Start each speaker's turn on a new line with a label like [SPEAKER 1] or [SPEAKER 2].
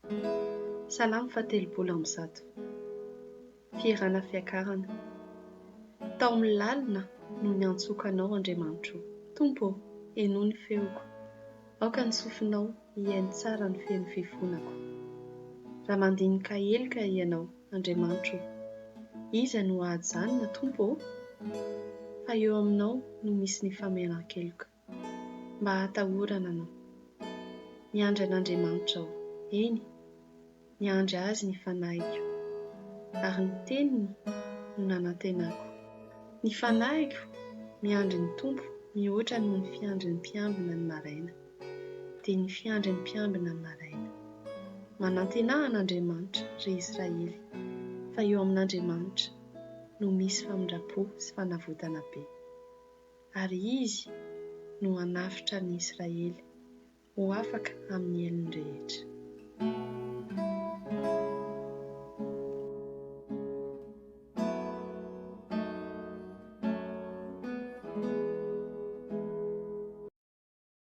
[SPEAKER 1] Salamo 17 Firana fiakarana. Tao amin'ny lalina no niantsokanao Andriamanitro. Tompo, enoa ny feoko. Aoka ny sofinao hiaino tsara ny feno fifonako. Raha mandinika elika ianao, Andriamanitro, iza no ahajanona, Tompo? Fa eo aminao no misy ny famelan-keloka. Mba hatahorana anao. Miandry an'Andriamanitra aho, eny, miandry azy ny fanahiko, ary ny teniny no nanantenako. Ny fanahiko miandry ny Tompo mihoatra noho ny fiandry ny mpiambina ny maraina, dia ny fiandry ny mpiambina ny maraina. Manantena an'Andriamanitra ry Israely, fa eo amin'Andriamanitra no misy famindrapo sy fanavotana be, ary izy no hanafitra ny Israely ho afaka amin'ny elony rehetra.